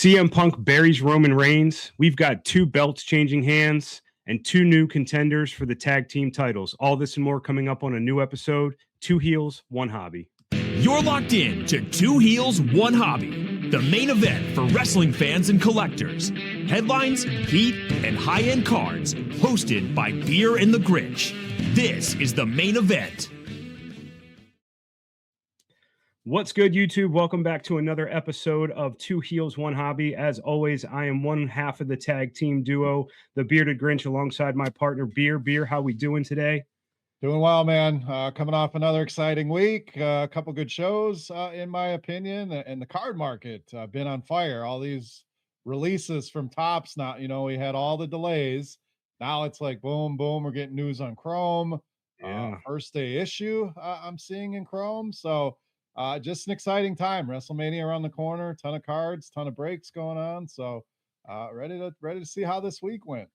CM Punk buries Roman Reigns. We've got 2 belts changing hands and 2 new contenders for the tag team titles. All this and more coming up on a new episode, 2 Heels, 1 Hobby. You're locked in to 2 Heels, 1 Hobby, the main event for wrestling fans and collectors. Headlines, heat, and high-end cards, hosted by Beer and the Grinch. This is the main event. What's good, YouTube? Welcome back to another episode of 2 Heels, 1 Hobby. As always, I am one half of the tag team duo, the Bearded Grinch, alongside my partner, Beer. Beer, how we doing today? Doing well, man. Coming off another exciting week. A couple good shows, in my opinion, and the card market been on fire. All these releases from Tops now, we had all the delays. Now it's like boom, boom. We're getting news on Chrome. First day issue I'm seeing in Chrome. So just an exciting time. WrestleMania around the corner. Ton of cards, ton of breaks going on. So ready to see how this week went.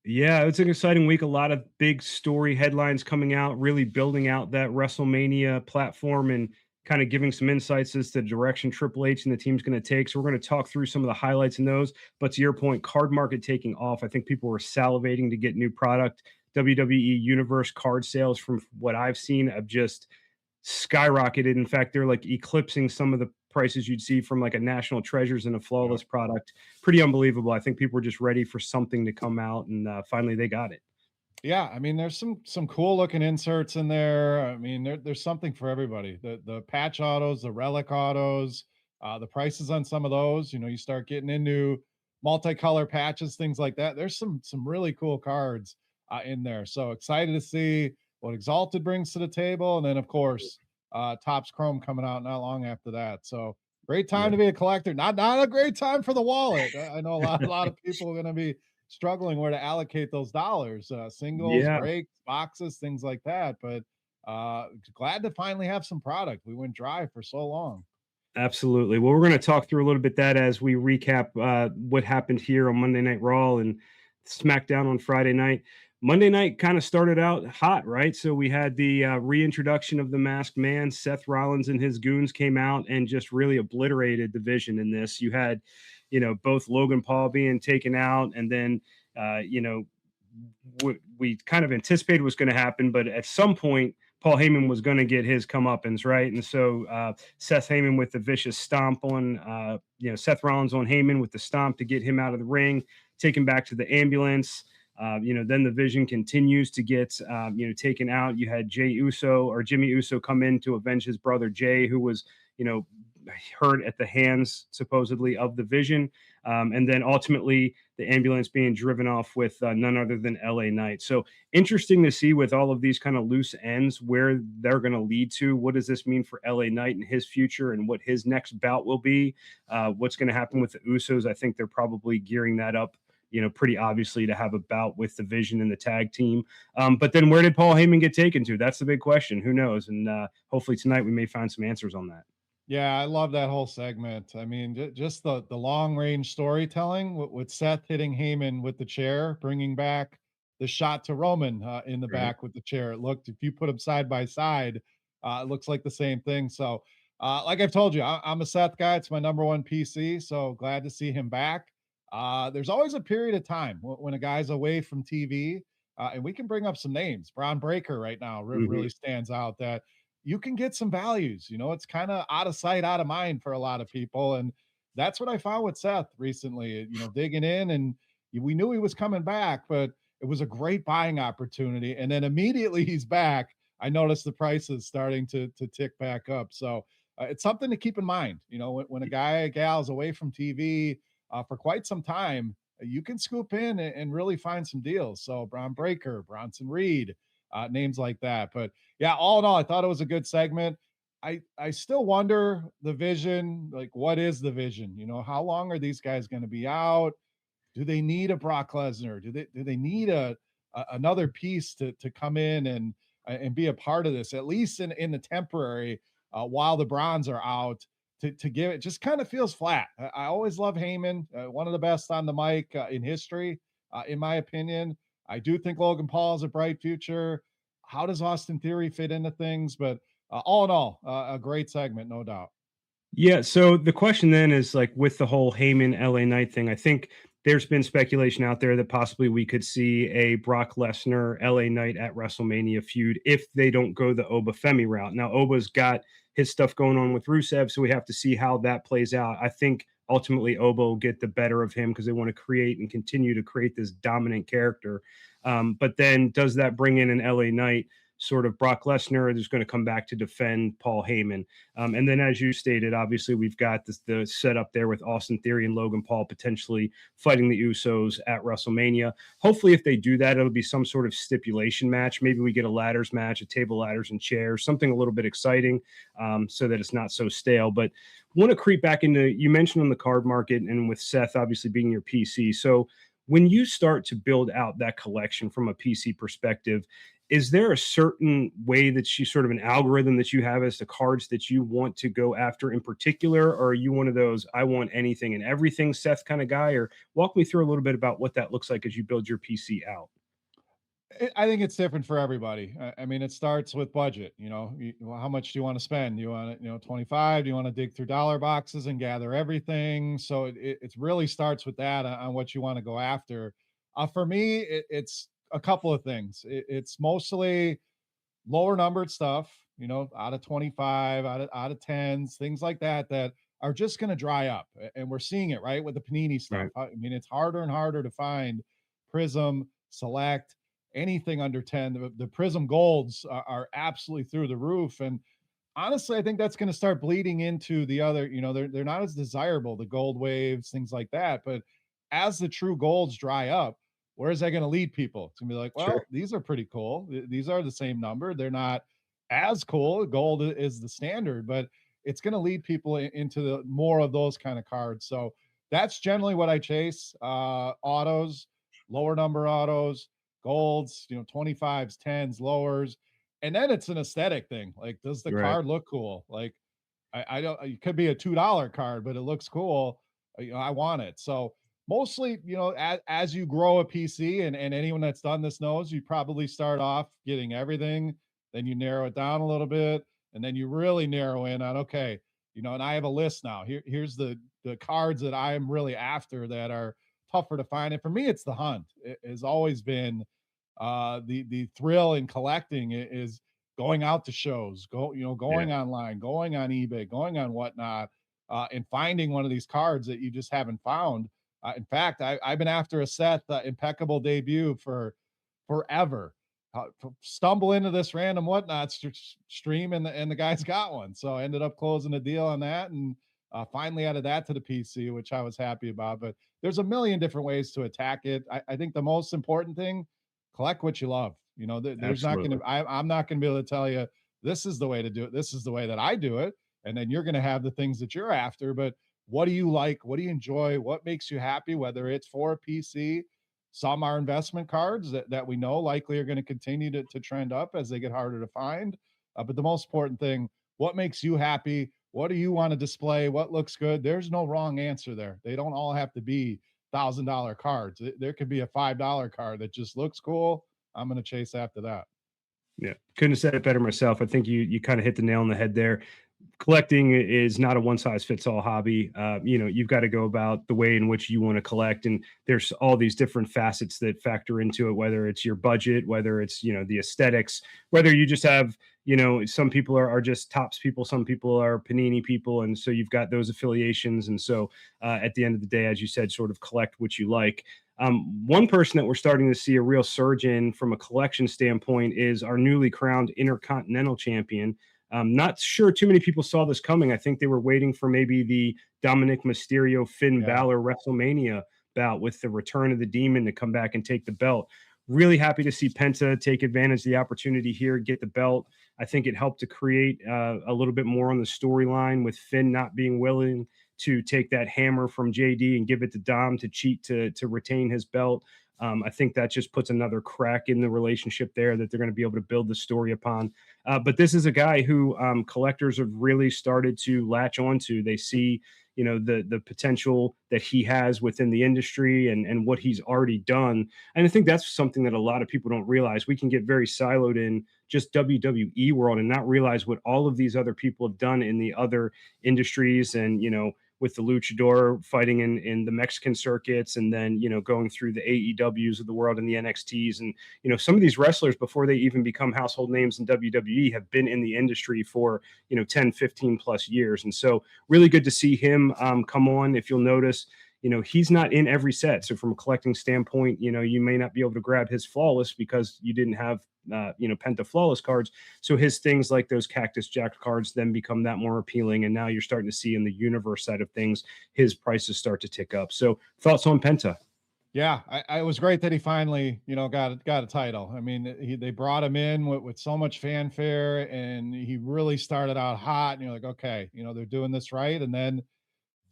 Yeah, it's an exciting week. A lot of big story headlines coming out, really building out that WrestleMania platform and kind of giving some insights as to the direction Triple H and the team's going to take. So we're going to talk through some of the highlights in those. But to your point, card market taking off. I think people were salivating to get new product. WWE Universe card sales, from what I've seen, have just skyrocketed. In fact, they're like eclipsing some of the prices you'd see from like a National Treasures and a Flawless product. Pretty unbelievable. I think people were just ready for something to come out, and finally they got it. Yeah, I mean, there's some cool looking inserts in there. I mean, there's something for everybody. The patch autos, the relic autos, the prices on some of those. You start getting into multicolor patches, things like that. There's some really cool cards in there. So excited to see what Exalted brings to the table, and then of course, Topps Chrome coming out not long after that. So great time to be a collector. Not a great time for the wallet. I know a lot of people are going to be struggling where to allocate those dollars, singles, breaks, boxes, things like that. But glad to finally have some product. We went dry for so long. Absolutely. Well, we're going to talk through a little bit that as we recap what happened here on Monday Night Raw and SmackDown on Friday night. Monday night kind of started out hot, right? So we had the reintroduction of the Masked Man. Seth Rollins and his goons came out and just really obliterated the Vision in this. You had, both Logan Paul being taken out, and then, what we kind of anticipated was going to happen, but at some point, Paul Heyman was going to get his comeuppance, right? And so Seth Heyman with the vicious stomp on, Seth Rollins on Heyman with the stomp to get him out of the ring, take him back to the ambulance. Then the Vision continues to get, taken out. You had Jimmy Uso come in to avenge his brother Jay, who was, hurt at the hands supposedly of the Vision. And then ultimately the ambulance being driven off with none other than LA Knight. So interesting to see with all of these kind of loose ends where they're going to lead to. What does this mean for LA Knight and his future, and what his next bout will be? What's going to happen with the Usos? I think they're probably gearing that up, pretty obviously, to have a bout with the Vision and the tag team. But then where did Paul Heyman get taken to? That's the big question. Who knows? And hopefully tonight we may find some answers on that. Yeah, I love that whole segment. I mean, just the long range storytelling with Seth hitting Heyman with the chair, bringing back the shot to Roman in the back with the chair. It looked, if you put them side by side, it looks like the same thing. So like I've told you, I'm a Seth guy. It's my number one PC. So glad to see him back. There's always a period of time when a guy's away from TV, and we can bring up some names. Braun Breaker right now really stands out, that you can get some values. It's kind of out of sight, out of mind for a lot of people. And that's what I found with Seth recently, digging in, and we knew he was coming back, but it was a great buying opportunity. And then immediately he's back, I noticed the prices starting to tick back up. So it's something to keep in mind. When a guy or gal is away from TV for quite some time, you can scoop in and really find some deals. So Braun Breaker, Bronson Reed, names like that. But yeah, all in all, I thought it was a good segment. I still wonder, the Vision, like, what is the Vision? How long are these guys going to be out? Do they need a Brock Lesnar? Do they need another piece to come in and be a part of this, at least in the temporary, while the Browns are out, to give it? Just kind of feels flat. I always love Heyman, one of the best on the mic in history, in my opinion. I do think Logan Paul has a bright future. How does Austin Theory fit into things? But all in all, a great segment, no doubt. Yeah. So the question then is like with the whole Heyman LA Knight thing, I think there's been speculation out there that possibly we could see a Brock Lesnar LA Knight at WrestleMania feud if they don't go the Oba Femi route. Now, Oba's got his stuff going on with Rusev, so we have to see how that plays out. I think ultimately Oba will get the better of him because they want to create and continue to create this dominant character. But then does that bring in an LA Knight? Sort of Brock Lesnar who's going to come back to defend Paul Heyman. And then, as you stated, obviously we've got the setup there with Austin Theory and Logan Paul potentially fighting the Usos at WrestleMania. Hopefully, if they do that, it'll be some sort of stipulation match. Maybe we get a ladders match, a table ladders and chairs, something a little bit exciting, so that it's not so stale. But want to creep back into, you mentioned on the card market and with Seth obviously being your PC. So when you start to build out that collection from a PC perspective, is there a certain way that you sort of an algorithm that you have as the cards that you want to go after in particular? Or are you one of those, I want anything and everything Seth kind of guy? Or walk me through a little bit about what that looks like as you build your PC out. I think it's different for everybody. I mean, it starts with budget. How much do you want to spend? Do you want to, 25? Do you want to dig through dollar boxes and gather everything? So it really starts with that on what you want to go after. For me, it's a couple of things. It's mostly lower numbered stuff, out of 25, out of tens, things like that, that are just going to dry up. And we're seeing it right with the Panini stuff. Right. I mean, it's harder and harder to find Prism, Select, anything under 10. The Prism Golds are absolutely through the roof. And honestly, I think that's going to start bleeding into the other, they're not as desirable, the gold waves, things like that. But as the true golds dry up, where is that going to lead people? It's gonna be like, Sure. well, these are pretty cool. These are the same number. They're not as cool. Gold is the standard, but it's going to lead people into the more of those kind of cards. So that's generally what I chase. Autos, lower number autos, golds, 25s, 10s, lowers. And then it's an aesthetic thing. Like, does the Right. card look cool? Like, I don't, it could be a $2 card, but it looks cool. I want it. So mostly, as you grow a PC, and anyone that's done this knows, you probably start off getting everything, then you narrow it down a little bit, and then you really narrow in on, okay, and I have a list now. Here's the cards that I am really after that are tougher to find. And for me, it's the hunt. It has always been the thrill in collecting is going out to shows, Yeah. going online, going on eBay, going on whatnot, and finding one of these cards that you just haven't found. In fact, I've been after a Seth impeccable debut for forever. Stumble into this random whatnot stream, and the guy's got one. So I ended up closing a deal on that, and finally added that to the PC, which I was happy about. But there's a million different ways to attack it. I think the most important thing, collect what you love. There's not going Absolutely. to, I'm not going to be able to tell you this is the way to do it. This is the way that I do it. And then you're going to have the things that you're after. But what do you like? What do you enjoy? What makes you happy? Whether it's for a PC, some are investment cards that we know likely are going to continue to trend up as they get harder to find. But the most important thing, what makes you happy? What do you want to display? What looks good? There's no wrong answer there. They don't all have to be $1,000 cards. There could be a $5 card that just looks cool. I'm going to chase after that. Yeah. Couldn't have said it better myself. I think you kind of hit the nail on the head there. Collecting is not a one size fits all hobby. You've got to go about the way in which you want to collect, and there's all these different facets that factor into it. Whether it's your budget, whether it's the aesthetics, whether you just have some people are just tops people, some people are panini people, and so you've got those affiliations. And so at the end of the day, as you said, sort of collect what you like. One person that we're starting to see a real surge in from a collection standpoint is our newly crowned Intercontinental Champion. Not sure too many people saw this coming. I think they were waiting for maybe the Dominic Mysterio Finn Yeah. Balor WrestleMania bout with the return of the Demon to come back and take the belt. Really happy to see Penta take advantage of the opportunity here, get the belt. I think it helped to create a little bit more on the storyline with Finn not being willing to take that hammer from JD and give it to Dom to cheat to retain his belt. I think that just puts another crack in the relationship there that they're going to be able to build the story upon. But this is a guy who collectors have really started to latch onto. They see the potential that he has within the industry and what he's already done. And I think that's something that a lot of people don't realize. We can get very siloed in just WWE world and not realize what all of these other people have done in the other industries. And, with the luchador fighting in the Mexican circuits, and then, going through the AEWs of the world and the NXTs. And, some of these wrestlers, before they even become household names in WWE, have been in the industry for, 10, 15 plus years. And so really good to see him come on. If you'll notice, he's not in every set. So from a collecting standpoint, you may not be able to grab his flawless because you didn't have, Penta flawless cards. So his things like those Cactus Jack cards then become that more appealing. And now you're starting to see in the universe side of things, his prices start to tick up. So thoughts on Penta? Yeah, it was great that he finally, got a title. I mean, they brought him in with so much fanfare, and he really started out hot. And you're like, okay, they're doing this right. And then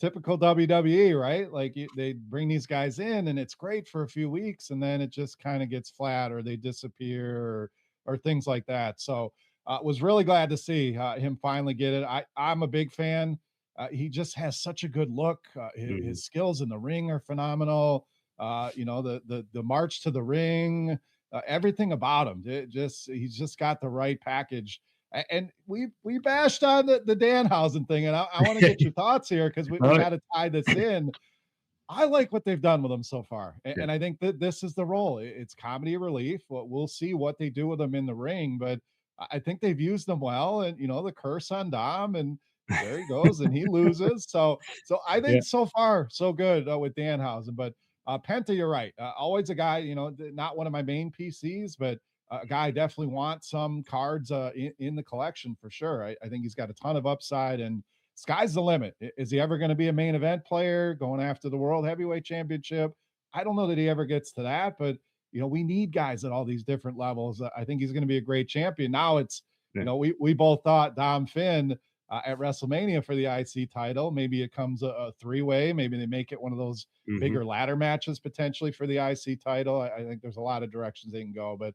typical WWE, right? Like they bring these guys in and it's great for a few weeks and then it just kind of gets flat or they disappear or things like that. So was really glad to see him finally get it. I'm a big fan. He just has such a good look. His skills in the ring are phenomenal. The march to the ring, everything about him. He's just got the right package. And we bashed on the Danhausen thing, and I want to get your thoughts here because we got to tie this in. I like what they've done with him so far, and I think that this is the role. It's comedy relief. We'll see what they do with him in the ring, but I think they've used them well. And the curse on Dom, and there he goes, and he loses. So I think so far so good with Danhausen, but Penta, you're right. Always a guy, not one of my main PCs, but a guy I definitely want some cards in the collection for sure. I think he's got a ton of upside, and sky's the limit. Is he ever going to be a main event player going after the World Heavyweight Championship? I don't know that he ever gets to that, but we need guys at all these different levels. I think he's going to be a great champion. Now it's, we both thought Dom Finn at WrestleMania for the IC title. Maybe it comes a three-way. Maybe they make it one of those bigger ladder matches potentially for the IC title. I think there's a lot of directions they can go, but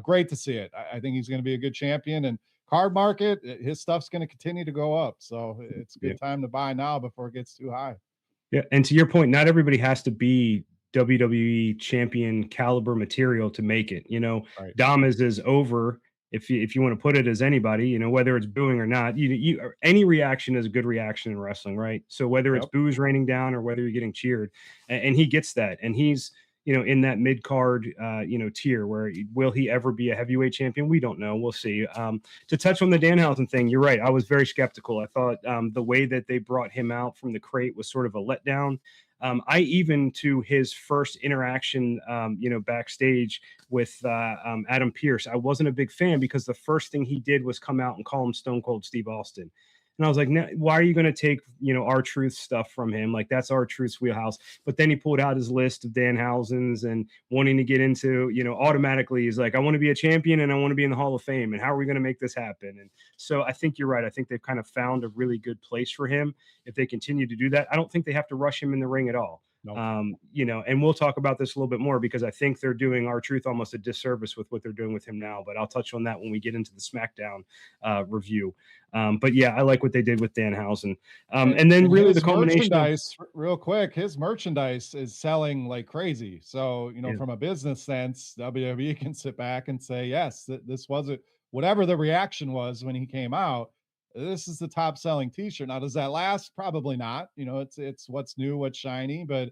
great to see it. I think he's going to be a good champion, and card market, his stuff's going to continue to go up. So it's a good time to buy now before it gets too high. Yeah. And to your point, not everybody has to be WWE champion caliber material to make it. Right. Dom is as over, if you want to put it, as anybody, whether it's booing or not, any reaction is a good reaction in wrestling, right? So whether it's boos raining down or whether you're getting cheered, and he gets that, and he's, in that mid card, tier where will he ever be a heavyweight champion? We don't know. We'll see. To touch on the Danhausen thing, you're right. I was very skeptical. I thought the way that they brought him out from the crate was sort of a letdown. I even to his first interaction, backstage with Adam Pearce, I wasn't a big fan because the first thing he did was come out and call him Stone Cold Steve Austin. And I was like, why are you going to take, R-Truth stuff from him? Like, that's R-Truth's wheelhouse. But then he pulled out his list of Danhausens and wanting to get into, automatically he's like, I want to be a champion and I want to be in the Hall of Fame. And how are we going to make this happen? And so I think you're right. I think they've kind of found a really good place for him. If they continue to do that, I don't think they have to rush him in the ring at all. Nope. And we'll talk about this a little bit more because I think they're doing R-Truth almost a disservice with what they're doing with him now, but I'll touch on that when we get into the SmackDown review. But yeah, I like what they did with Danhausen. And then really the culmination real quick, his merchandise is selling like crazy. So, from a business sense, WWE can sit back and say, yes, this wasn't whatever the reaction was when he came out. This is the top selling t-shirt. Now, does that last? Probably not. It's what's new, what's shiny, but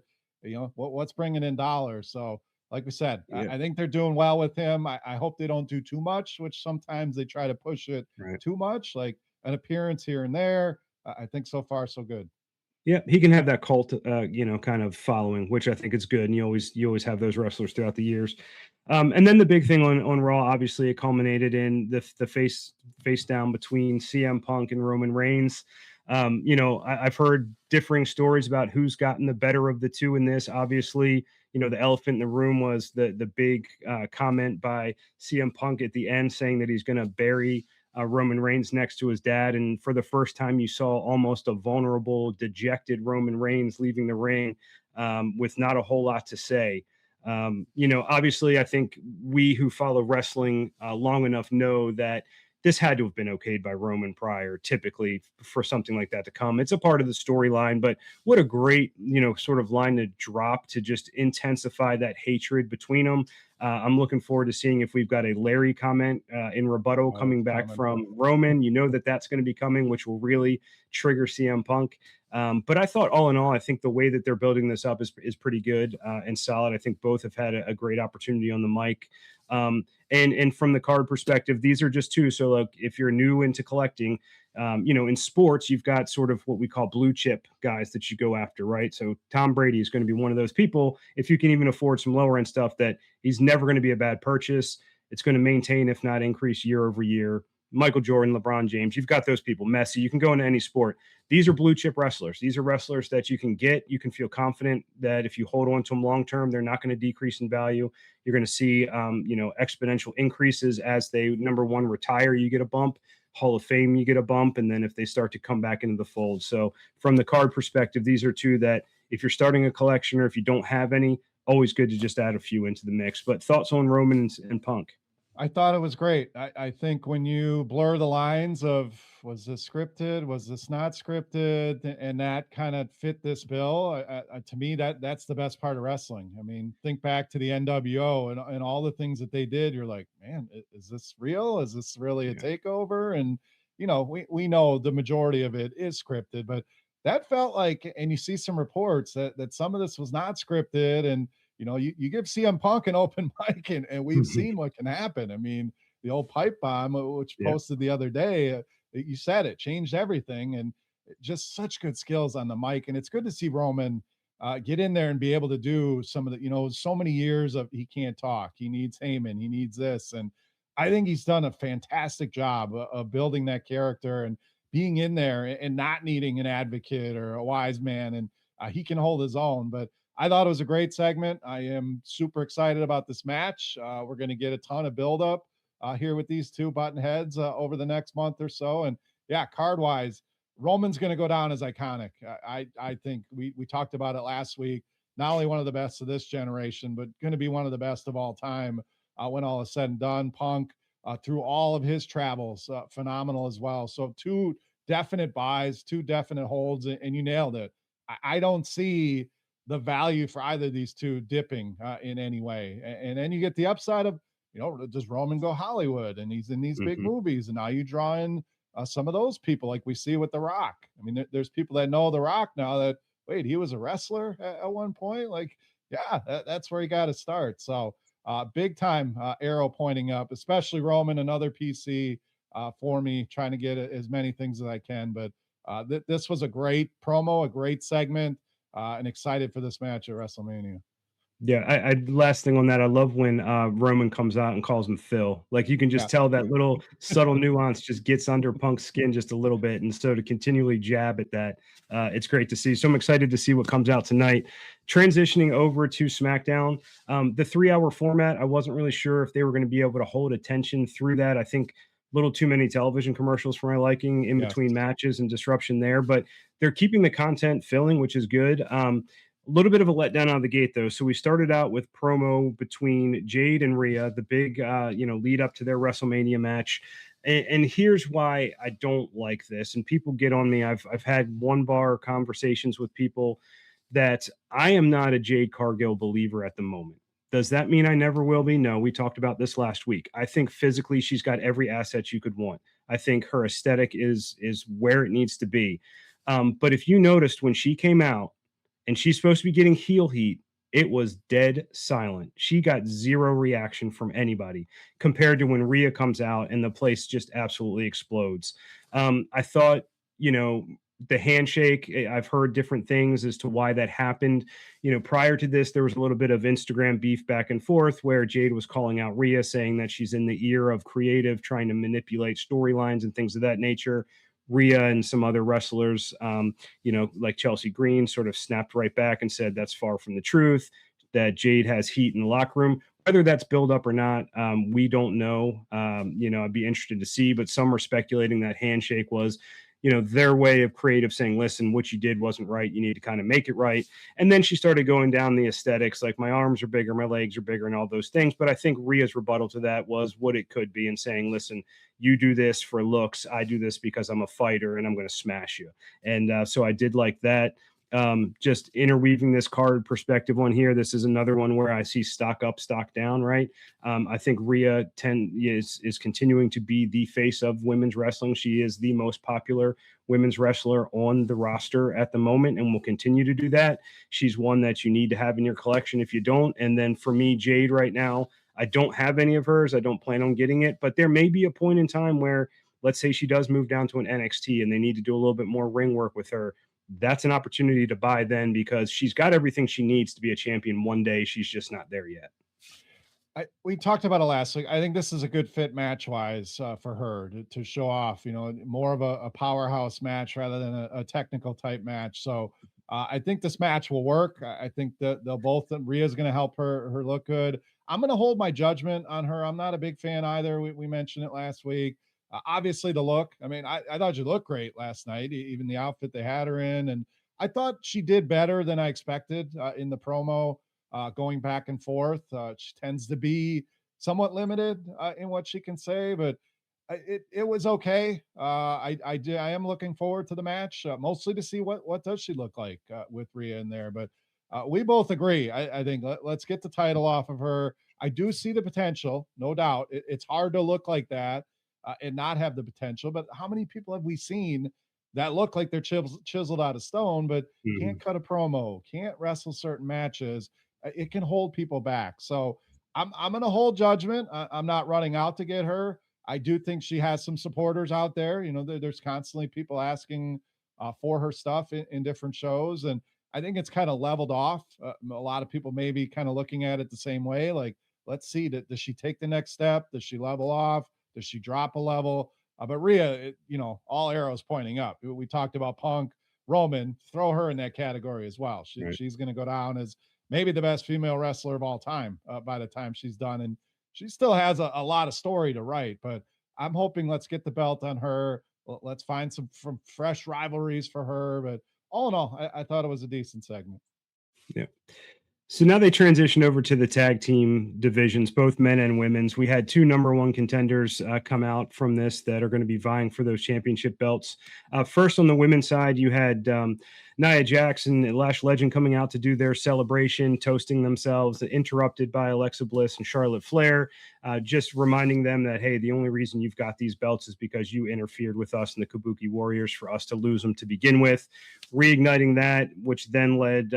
what's bringing in dollars. So like we said, I think they're doing well with him. I hope they don't do too much, which sometimes they try to push it too much, like an appearance here and there. I think so far so good. Yeah, he can have that cult, kind of following, which I think is good. And you always have those wrestlers throughout the years. And then the big thing on Raw, obviously, it culminated in the face down between CM Punk and Roman Reigns. I've heard differing stories about who's gotten the better of the two in this. Obviously, the elephant in the room was the big comment by CM Punk at the end saying that he's going to bury Roman Reigns next to his dad. And for the first time, you saw almost a vulnerable, dejected Roman Reigns leaving the ring with not a whole lot to say. Obviously, I think we who follow wrestling long enough know that this had to have been okayed by Roman prior, typically, for something like that to come. It's a part of the storyline, but what a great, sort of line to drop to just intensify that hatred between them. I'm looking forward to seeing if we've got a Larry comment in rebuttal coming back from Roman. That's going to be coming, which will really trigger CM Punk. But I thought, all in all, I think the way that they're building this up is pretty good and solid. I think both have had a great opportunity on the mic. And from the card perspective, these are just two. So, like, if you're new into collecting, in sports, you've got sort of what we call blue chip guys that you go after, right? So Tom Brady is going to be one of those people. If you can even afford some lower end stuff, that he's never going to be a bad purchase. It's going to maintain, if not increase, year over year. Michael Jordan, LeBron James, you've got those people. Messi, you can go into any sport. These are blue chip wrestlers. These are wrestlers that you can get. You can feel confident that if you hold on to them long term, they're not going to decrease in value. You're going to see, exponential increases as they, number one, retire. You get a bump. Hall of Fame, you get a bump. And then if they start to come back into the fold. So from the card perspective, these are two that if you're starting a collection or if you don't have any, always good to just add a few into the mix. But thoughts on Roman and Punk? I thought it was great. I think when you blur the lines of, was this scripted, was this not scripted, and that kind of fit this bill, to me, that's the best part of wrestling. I mean, think back to the NWO and all the things that they did. You're like, man, is this real? Is this really a takeover? And, we know the majority of it is scripted, but that felt like, and you see some reports that some of this was not scripted. And, you give CM Punk an open mic, and we've seen what can happen. I mean, the old pipe bomb, which posted the other day, you said it changed everything, and just such good skills on the mic. And it's good to see Roman get in there and be able to do some of the, so many years of he can't talk. He needs Heyman. He needs this. And I think he's done a fantastic job of building that character and being in there and not needing an advocate or a wise man. And he can hold his own. But I thought it was a great segment. I am super excited about this match. We're going to get a ton of buildup here with these two button heads over the next month or so. And yeah, card wise, Roman's going to go down as iconic. I think we talked about it last week. Not only one of the best of this generation, but going to be one of the best of all time when all is said and done. Punk through all of his travels, phenomenal as well. So two definite buys, two definite holds, and you nailed it. I don't see the value for either of these two dipping in any way. And then you get the upside of, does Roman go Hollywood? And he's in these big movies. And now you draw in some of those people like we see with The Rock. I mean, there's people that know The Rock now that, wait, he was a wrestler at one point. Like, yeah, that's where he got to start. So big time arrow pointing up, especially Roman, another PC for me, trying to get as many things as I can. But this was a great promo, a great segment. And excited for this match at WrestleMania. Yeah, I last thing on that, I love when Roman comes out and calls him Phil. Like, you can just tell that little subtle nuance just gets under Punk's skin just a little bit. And so to continually jab at that, it's great to see. So I'm excited to see what comes out tonight. Transitioning over to SmackDown, the 3-hour format, I wasn't really sure if they were going to be able to hold attention through that. I think a little too many television commercials for my liking in between matches and disruption there, but they're keeping the content filling, which is good. A little bit of a letdown out of the gate, though. So we started out with promo between Jade and Rhea, the big, lead up to their WrestleMania match. And here's why I don't like this. And people get on me. I've had one-bar conversations with people that I am not a Jade Cargill believer at the moment. Does that mean I never will be? No, we talked about this last week. I think physically she's got every asset you could want. I think her aesthetic is where it needs to be. But if you noticed when she came out and she's supposed to be getting heel heat, it was dead silent. She got zero reaction from anybody compared to when Rhea comes out and the place just absolutely explodes. I thought, the handshake, I've heard different things as to why that happened. Prior to this, there was a little bit of Instagram beef back and forth where Jade was calling out Rhea, saying that she's in the ear of creative, trying to manipulate storylines and things of that nature. Rhea and some other wrestlers, like Chelsea Green, sort of snapped right back and said that's far from the truth, that Jade has heat in the locker room. Whether that's build up or not, we don't know. I'd be interested to see, but some are speculating that handshake was, their way of creative saying, listen, what you did wasn't right. You need to kind of make it right. And then she started going down the aesthetics, like my arms are bigger, my legs are bigger, and all those things. But I think Rhea's rebuttal to that was what it could be, and saying, listen, you do this for looks. I do this because I'm a fighter and I'm going to smash you. And so I did like that. Just interweaving this card perspective on here. This is another one where I see stock up, stock down, right? I think Rhea is continuing to be the face of women's wrestling. She is the most popular women's wrestler on the roster at the moment and will continue to do that. She's one that you need to have in your collection if you don't. And then for me, Jade right now, I don't have any of hers. I don't plan on getting it, but there may be a point in time where, let's say she does move down to an NXT and they need to do a little bit more ring work with her. That's an opportunity to buy then, because she's got everything she needs to be a champion one day. She's just not there yet. We talked about it last week. I think this is a good fit match wise for her to show off, more of a powerhouse match rather than a technical type match. So I think this match will work. I think that they'll both, Rhea's going to help her look good. I'm going to hold my judgment on her. I'm not a big fan either. We mentioned it last week. Obviously the look, I mean, I thought she looked great last night, even the outfit they had her in. And I thought she did better than I expected in the promo. Going back and forth. She tends to be somewhat limited in what she can say, but it was okay. I am looking forward to the match, mostly to see what does she look like with Rhea in there. But we both agree. I think let's get the title off of her. I do see the potential, no doubt. It's hard to look like that and not have the potential. But how many people have we seen that look like they're chiseled out of stone, but can't cut a promo, can't wrestle certain matches? It can hold people back. So I'm going to hold judgment. I'm not running out to get her. I do think she has some supporters out there. There's constantly people asking for her stuff in different shows. And I think it's kind of leveled off. A lot of people may be kind of looking at it the same way. Like, let's see, does she take the next step? Does she level off? Does she drop a level? But Rhea, all arrows pointing up. We talked about Punk, Roman, throw her in that category as well. She's going to go down as maybe the best female wrestler of all time by the time she's done. And she still has a lot of story to write, but I'm hoping let's get the belt on her. Let's find some fresh rivalries for her. But all in all, I thought it was a decent segment. Yeah. So now they transition over to the tag team divisions, both men and women's. We had two number one contenders come out from this that are going to be vying for those championship belts. First, on the women's side, you had Nia Jax and Lash Legend coming out to do their celebration, toasting themselves, interrupted by Alexa Bliss and Charlotte Flair, just reminding them that, hey, the only reason you've got these belts is because you interfered with us and the Kabuki Warriors for us to lose them to begin with. Reigniting that, which then led,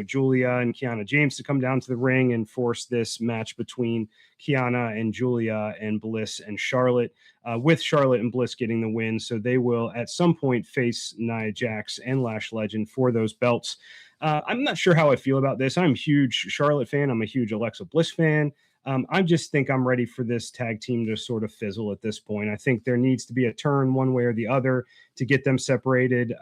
Julia and Kiana James to come down to the ring and force this match between Kiana and Julia and Bliss and Charlotte, with Charlotte and Bliss getting the win. So they will at some point face Nia Jax and Lash Legend for those belts. I'm not sure how I feel about this. I'm a huge Charlotte fan. I'm a huge Alexa Bliss fan. I just think I'm ready for this tag team to sort of fizzle at this point. I think there needs to be a turn one way or the other to get them separated.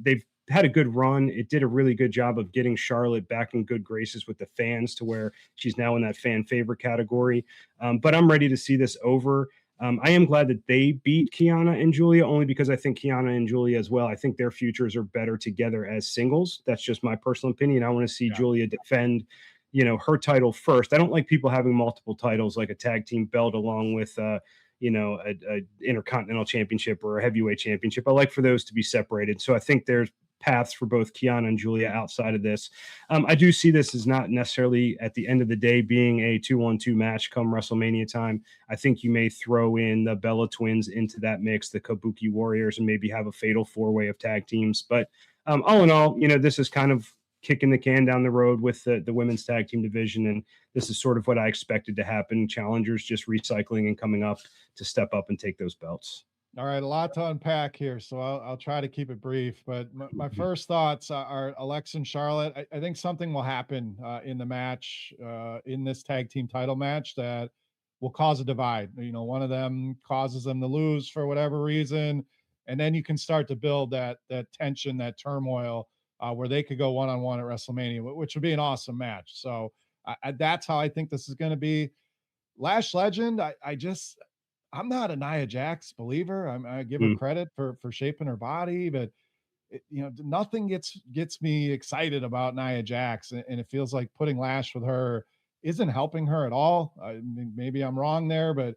They've had a good run. It did a really good job of getting Charlotte back in good graces with the fans to where she's now in that fan favorite category. But I'm ready to see this over. I am glad that they beat Kiana and Julia, only because I think Kiana and Julia as well, I think their futures are better together as singles. That's just my personal opinion. I want to see Julia defend, her title first. I don't like people having multiple titles, like a tag team belt along with, a Intercontinental Championship or a heavyweight championship. I like for those to be separated. So I think there's paths for both Kiana and Julia outside of this. I do see this as not necessarily at the end of the day being a 2-on-2 match come WrestleMania time. I think you may throw in the Bella Twins into that mix, the Kabuki Warriors, and maybe have a fatal four-way of tag teams. But all in all, this is kind of kicking the can down the road with the women's tag team division. And this is sort of what I expected to happen. Challengers just recycling and coming up to step up and take those belts. All right, a lot to unpack here, so I'll try to keep it brief. But my first thoughts are Alexa and Charlotte. I think something will happen in the match, in this tag team title match, that will cause a divide. One of them causes them to lose for whatever reason, and then you can start to build that tension, that turmoil, where they could go one-on-one at WrestleMania, which would be an awesome match. So that's how I think this is going to be. Lash Legend, I'm not a Nia Jax believer. I give her Mm, credit for shaping her body, but nothing gets me excited about Nia Jax, and it feels like putting Lash with her isn't helping her at all. I mean, maybe I'm wrong there, but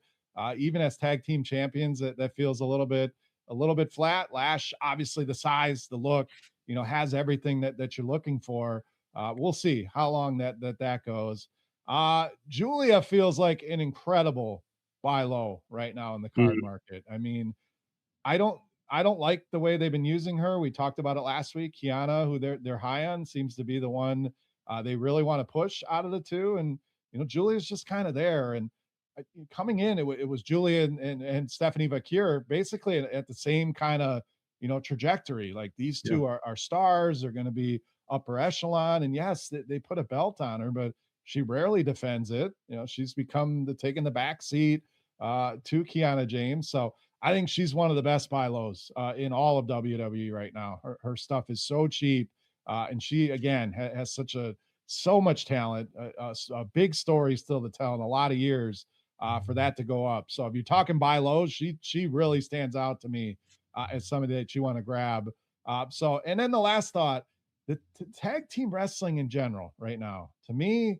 even as tag team champions, that feels a little bit flat. Lash, obviously, the size, the look, has everything that you're looking for. We'll see how long that goes. Julia feels like an incredible buy low right now in the card mm, market. I mean, I don't I don't like the way they've been using her. We talked about it last week. Kiana, who they're high on, seems to be the one they really want to push out of the two, and Julia's just kind of there. And coming in, it was Julia and Stephanie Vakir basically at the same kind of trajectory. Like these yeah. two are stars. They're going to be upper echelon, and yes, they put a belt on her, but she rarely defends it. She's become taking the back seat to Kiana James. So I think she's one of the best buy lows in all of WWE right now. Her stuff is so cheap, and she again has so much talent, a big story still to tell in a lot of years for that to go up. So if you're talking buy lows, she really stands out to me as somebody that you want to grab. And then the last thought, the tag team wrestling in general right now, to me,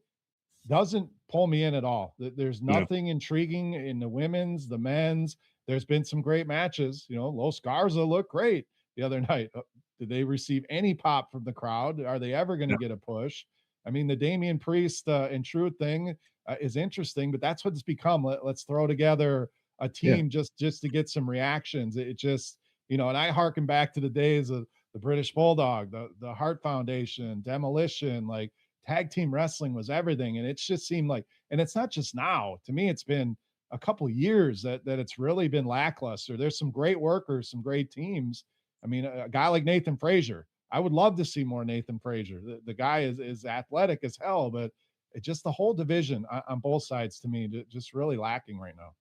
doesn't pull me in at all. There's No. nothing intriguing in the women's, the men's. There's been some great matches. Los Garza looked great the other night. Did they receive any pop from the crowd? Are they ever going to No. get a push? I mean, the Damian Priest and Truth thing is interesting, but that's what it's become. Let's throw together a Yeah. team just to get some reactions. It just, and I harken back to the days of the British Bulldog, the Hart Foundation, Demolition, like tag team wrestling was everything. And it's just seemed like, and it's not just now. To me, it's been a couple years that it's really been lackluster. There's some great workers, some great teams. I mean, a guy like Nathan Frazier, I would love to see more Nathan Frazier. The guy is athletic as hell, but it just the whole division on both sides to me just really lacking right now.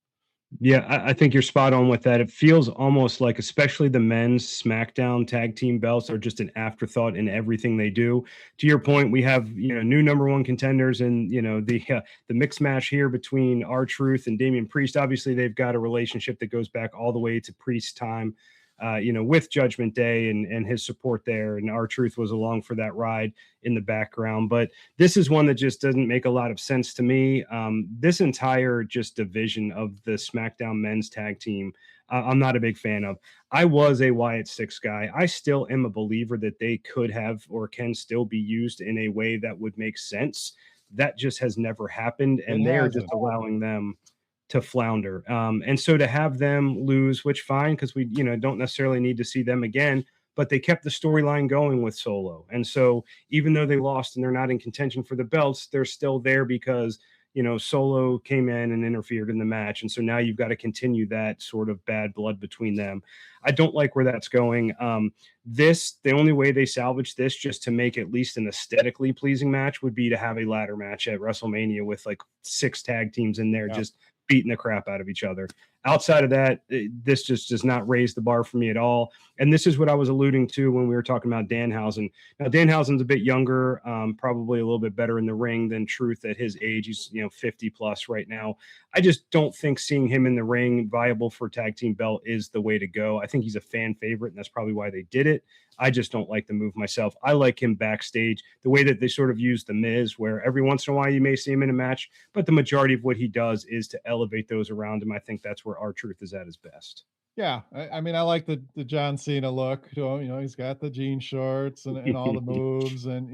Yeah, I think you're spot on with that. It feels almost like, especially the men's SmackDown tag team belts, are just an afterthought in everything they do. To your point, we have new number one contenders, and the mixed match here between R-Truth and Damian Priest. Obviously, they've got a relationship that goes back all the way to Priest time. With Judgment Day and his support there, and R-Truth was along for that ride in the background. But this is one that just doesn't make a lot of sense to me. This entire just division of the SmackDown men's tag team, I'm not a big fan of. I was a Wyatt Six guy. I still am a believer that they could have or can still be used in a way that would make sense. That just has never happened, It and they are just hasn't. allowing them to flounder. And so to have them lose, which fine, because we don't necessarily need to see them again, but they kept the storyline going with Solo. And so even though they lost and they're not in contention for the belts, they're still there because Solo came in and interfered in the match. And so now you've got to continue that sort of bad blood between them. I don't like where that's going. The only way they salvage this just to make at least an aesthetically pleasing match would be to have a ladder match at WrestleMania with like 6 tag teams in there, Yeah. just beating the crap out of each other. Outside of that, this just does not raise the bar for me at all. And this is what I was alluding to when we were talking about Danhausen. Now, Danhausen's a bit younger, probably a little bit better in the ring than Truth at his age. He's 50 plus right now. I just don't think seeing him in the ring viable for tag team belt is the way to go. I think he's a fan favorite, and that's probably why they did it. I just don't like the move myself. I like him backstage, the way that they sort of use the Miz, where every once in a while you may see him in a match, but the majority of what he does is to elevate those around him. I think that's where R-Truth is at his best. Yeah, I mean, I like the John Cena look. He's got the jean shorts and all the moves, and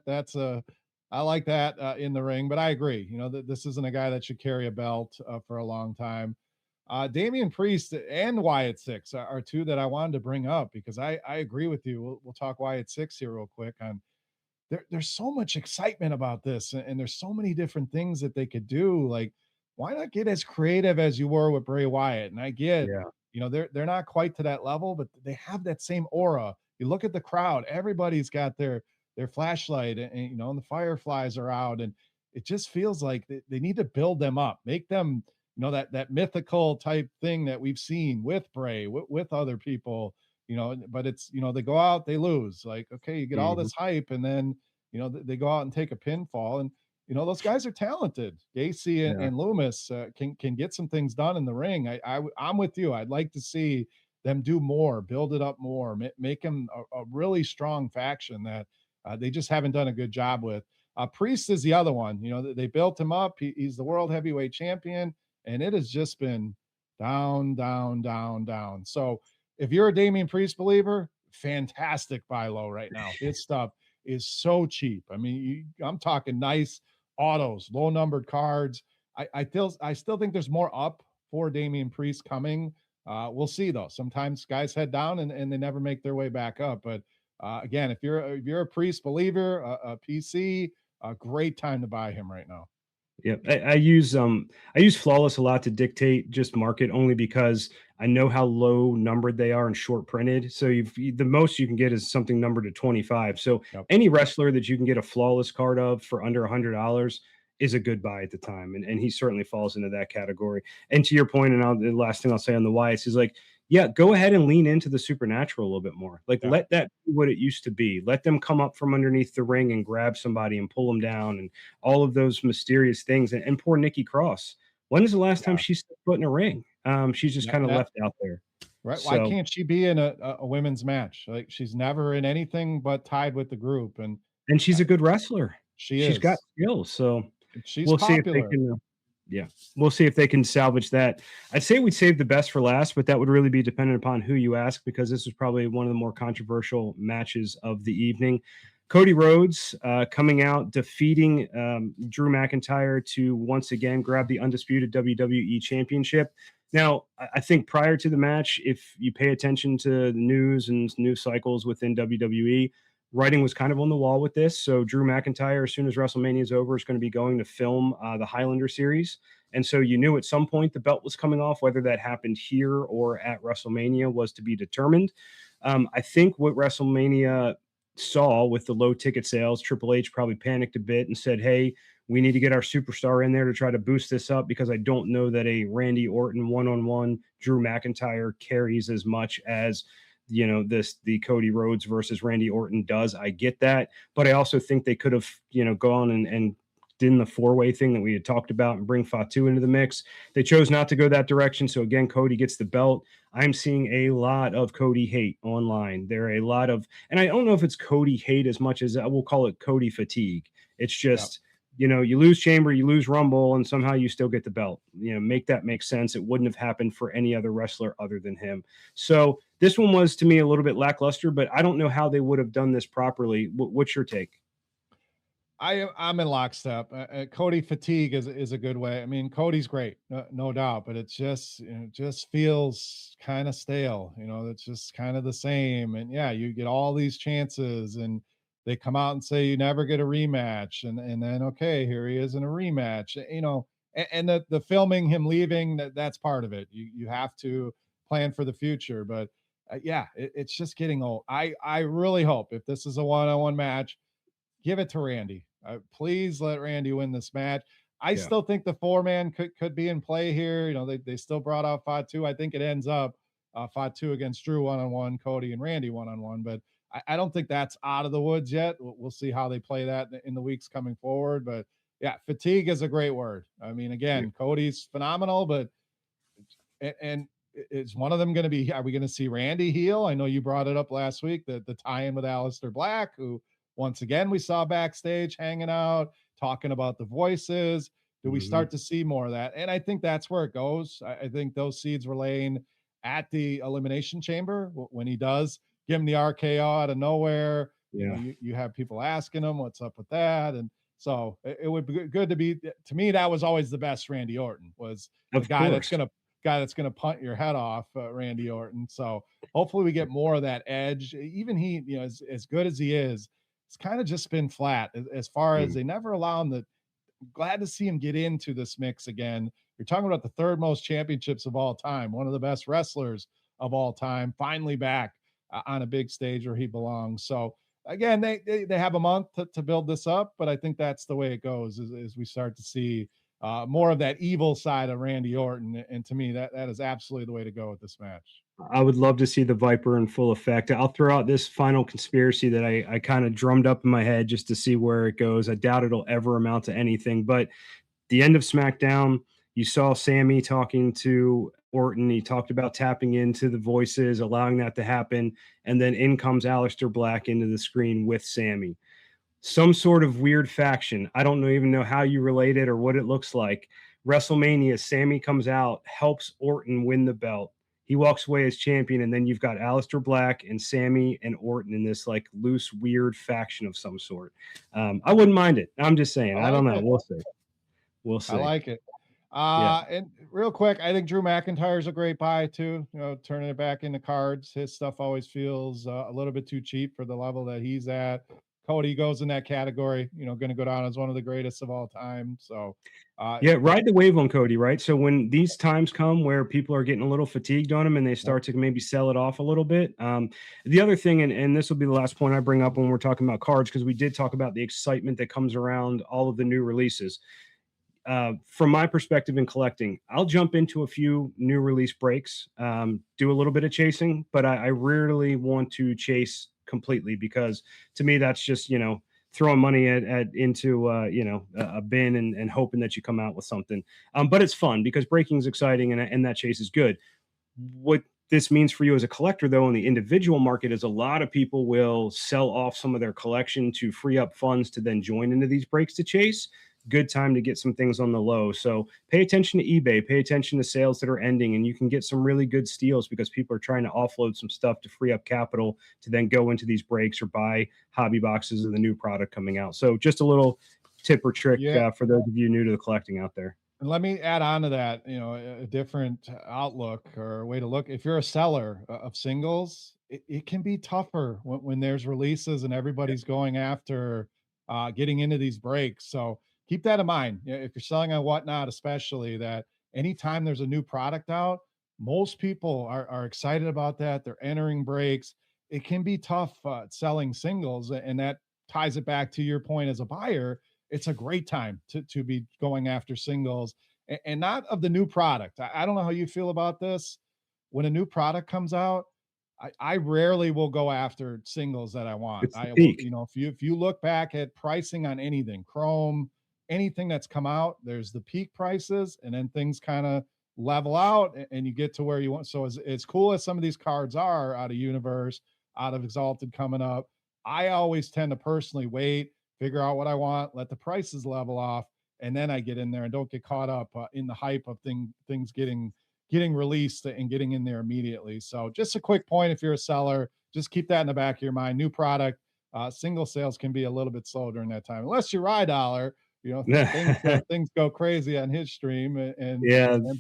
that's a I like that in the ring. But I agree, that this isn't a guy that should carry a belt for a long time. Damian Priest and Wyatt Six are two that I wanted to bring up because I agree with you. We'll talk Wyatt Six here real quick on there's so much excitement about this, and there's so many different things that they could do. Like, why not get as creative as you were with Bray Wyatt? And I get, Yeah. they're not quite to that level, but they have that same aura. You look at the crowd; everybody's got their flashlight, and the fireflies are out, and it just feels like they need to build them up, make them, that mythical type thing that we've seen with Bray, with other people. But it's, they go out, they lose. Like, okay, you get all Mhm. this hype, and then, they go out and take a pinfall. And those guys are talented. Gacy and, Yeah. Loomis can get some things done in the ring. I'm with you. I'd like to see them do more, build it up more, make them a really strong faction that they just haven't done a good job with. Priest is the other one. They built him up. He's the world heavyweight champion, and it has just been down, down, down, down. So if you're a Damian Priest believer, fantastic buy low right now. His stuff is so cheap. I mean, I'm talking nice autos, low numbered cards. I still think there's more up for Damian Priest coming. We'll see though. Sometimes guys head down and they never make their way back up. But again, if you're a Priest believer, a PC, a great time to buy him right now. Yeah, I use Flawless a lot to dictate just market, only because I know how low numbered they are and short printed. So the most you can get is something numbered to 25. So Yep. any wrestler that you can get a Flawless card of for under $100 is a good buy at the time, and he certainly falls into that category. And to your point, and the last thing I'll say on the Wyatts is, like, yeah, go ahead and lean into the supernatural a little bit more. Like, Yeah. let that be what it used to be. Let them come up from underneath the ring and grab somebody and pull them down, and all of those mysterious things. And poor Nikki Cross. When is the last time Yeah. she stepped foot in a ring? She's just kind of left out there. Right. Why So, can't she be in a women's match? Like, she's never in anything but tied with the group. And and she's uh, a good wrestler. she She's got is. skills. So She's we'll see if they popular. can. Yeah, we'll see if they can salvage that. I'd say we'd save the best for last, but that would really be dependent upon who you ask, because this was probably one of the more controversial matches of the evening. Cody Rhodes coming out, defeating Drew McIntyre to once again grab the undisputed WWE Championship. Now, I think prior to the match, if you pay attention to the news and news cycles within WWE, writing was kind of on the wall with this. So Drew McIntyre, as soon as WrestleMania is over, is going to be going to film the Highlander series. And so you knew at some point the belt was coming off. Whether that happened here or at WrestleMania was to be determined. I think what WrestleMania saw with the low ticket sales, Triple H probably panicked a bit and said, hey, we need to get our superstar in there to try to boost this up, because I don't know that a Randy Orton one-on-one Drew McIntyre carries as much as the Cody Rhodes versus Randy Orton does. I get that, but I also think they could have gone and did the four-way thing that we had talked about and bring Fatu into the mix. They chose not to go that direction. So again, Cody gets the belt. I'm seeing a lot of Cody hate online. There are a lot of, and I don't know if it's Cody hate as much as I will call it Cody fatigue. It's just, you lose Chamber, you lose Rumble, and somehow you still get the belt. Make that make sense. It wouldn't have happened for any other wrestler other than him. So this one was, to me, a little bit lackluster, but I don't know how they would have done this properly. What's your take? I'm in lockstep. Cody fatigue is a good way. I mean, Cody's great, no doubt, but it just feels kind of stale. It's just kind of the same. And yeah, you get all these chances, and they come out and say you never get a rematch, and then okay, here he is in a rematch. And the filming him leaving, that's part of it. You have to plan for the future, but yeah, it's just getting old. I really hope, if this is a one-on-one match, give it to Randy. Please let Randy win this match. I still think the four-man could be in play here. They still brought out Fatu. I think it ends up Fatu against Drew one-on-one, Cody and Randy one-on-one, but I don't think that's out of the woods yet. We'll see how they play that in the weeks coming forward. But yeah, fatigue is a great word. I mean, again, Cody's phenomenal, but and is one of them going to be, are we going to see Randy heel? I know you brought it up last week, the tie-in with Aleister Black, who once again we saw backstage hanging out, talking about the voices. Do we start to see more of that? And I think that's where it goes. I think those seeds were laying at the Elimination Chamber when he does give him the RKO out of nowhere. You have people asking him what's up with that. And so it would be good to be, to me, that was always the best Randy Orton, was the guy that's going to punt your head off, Randy Orton. So hopefully we get more of that edge. Even he, as good as he is, it's kind of just been flat as far as they never allow him to. Glad to see him get into this mix again. You're talking about the third most championships of all time, one of the best wrestlers of all time, finally back on a big stage where he belongs. So again, they have a month to build this up, but I think that's the way it goes as we start to see more of that evil side of Randy Orton. And to me, that is absolutely the way to go with this match. I would love to see the Viper in full effect. I'll throw out this final conspiracy that I kind of drummed up in my head just to see where it goes. I doubt it'll ever amount to anything, but the end of SmackDown, you saw Sammy talking to Orton. He talked about tapping into the voices, allowing that to happen. And then in comes Aleister Black into the screen with Sammy. Some sort of weird faction. I don't even know how you relate it or what it looks like. WrestleMania, Sammy comes out, helps Orton win the belt. He walks away as champion, and then you've got Aleister Black and Sammy and Orton in this like loose, weird faction of some sort. I wouldn't mind it. I'm just saying. I don't know. We'll see. We'll see. I like it. Yeah. And real quick, I think Drew McIntyre is a great buy too. Turning it back into cards. His stuff always feels a little bit too cheap for the level that he's at. Cody goes in that category. Going to go down as one of the greatest of all time. So, yeah, ride the wave on Cody, right? So when these times come where people are getting a little fatigued on him and they start to maybe sell it off a little bit. The other thing, and this will be the last point I bring up when we're talking about cards, because we did talk about the excitement that comes around all of the new releases. From my perspective in collecting, I'll jump into a few new release breaks, do a little bit of chasing, but I rarely want to chase completely, because to me, that's just, throwing money into a bin and hoping that you come out with something. But it's fun because breaking is exciting and that chase is good. What this means for you as a collector, though, in the individual market, is a lot of people will sell off some of their collection to free up funds to then join into these breaks to chase. Good time to get some things on the low. So pay attention to eBay, pay attention to sales that are ending, and you can get some really good steals because people are trying to offload some stuff to free up capital to then go into these breaks or buy hobby boxes of the new product coming out. So just a little tip or trick for those of you new to the collecting out there. And let me add on to that, a different outlook or way to look. If you're a seller of singles, it can be tougher when there's releases and everybody's going after getting into these breaks. So keep that in mind. If you're selling on Whatnot, especially, that anytime there's a new product out, most people are excited about that. They're entering breaks. It can be tough selling singles, and that ties it back to your point as a buyer. It's a great time to be going after singles, and not of the new product. I don't know how you feel about this. When a new product comes out, I rarely will go after singles that I want. It's the I will, peak. if you look back at pricing on anything, Chrome, anything that's come out, there's the peak prices, and then things kind of level out, and you get to where you want. So as cool as some of these cards are out of Universe, out of Exalted coming up, I always tend to personally wait, figure out what I want, let the prices level off, and then I get in there and don't get caught up in the hype of things getting released and getting in there immediately. So just a quick point, if you're a seller, just keep that in the back of your mind. New product, single sales can be a little bit slow during that time, unless you're Dollar. Things go crazy on his stream and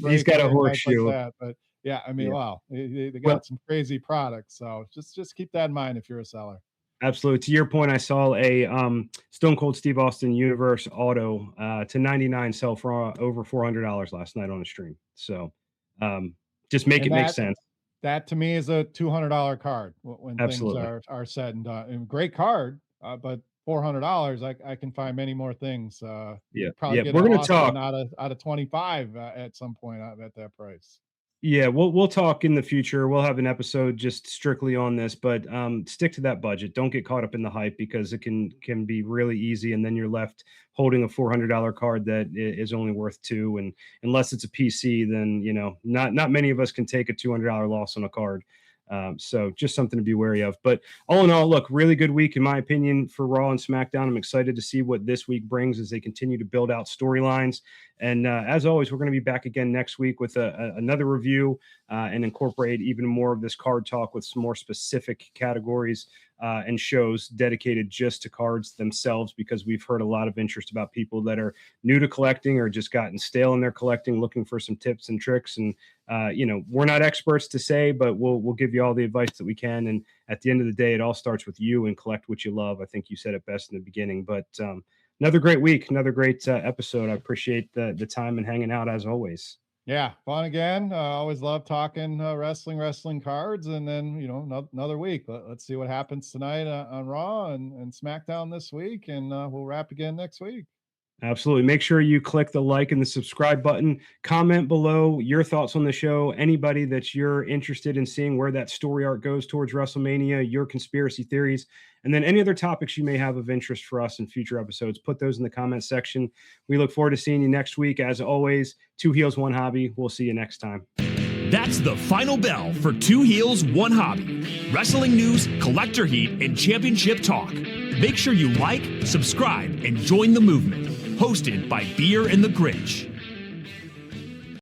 he's got a like horseshoe. that. But yeah, I mean, Yeah. wow, they got Well, some crazy products. So just keep that in mind if you're a seller. absolutely. To your point, I saw a Stone Cold Steve Austin Universe Auto to 99 sell for over $400 last night on a stream. So just make And it make sense. that to me is a $200 card when things Absolutely. are said and done. And great card, but $400, I can find many more things. Yeah. Probably Yeah. get We're an going to Austin talk. out of 25 at some point at that price. Yeah, we'll talk in the future. We'll have an episode just strictly on this, but stick to that budget. Don't get caught up in the hype because it can be really easy, and then you're left holding a $400 card that is only worth two. And unless it's a PC, then not many of us can take a $200 loss on a card. So just something to be wary of. But all in all, look, really good week in my opinion for Raw and SmackDown. I'm excited to see what this week brings as they continue to build out storylines. And as always, we're going to be back again next week with another review and incorporate even more of this card talk with some more specific categories and shows dedicated just to cards themselves, because we've heard a lot of interest about people that are new to collecting or just gotten stale in their collecting, looking for some tips and tricks. And we're not experts to say, but we'll give you all the advice that we can. And at the end of the day, it all starts with you, and collect what you love. I think you said it best in the beginning. But another great week, another great episode. I appreciate the time and hanging out as always. Yeah, fun again. Always love talking wrestling cards, and then another week. Let's see what happens tonight on Raw and SmackDown this week, and we'll wrap again next week. Absolutely. Make sure you click the like and the subscribe button. Comment below your thoughts on the show. Anybody that you're interested in seeing where that story arc goes towards WrestleMania, your conspiracy theories, and then any other topics you may have of interest for us in future episodes. Put those in the comment section. We look forward to seeing you next week. As always, 2 Heels, 1 Hobby. We'll see you next time. That's the final bell for 2 Heels, 1 Hobby. Wrestling news, collector heat, and championship talk. Make sure you like, subscribe, and join the movement. Hosted by Beer and the Grinch.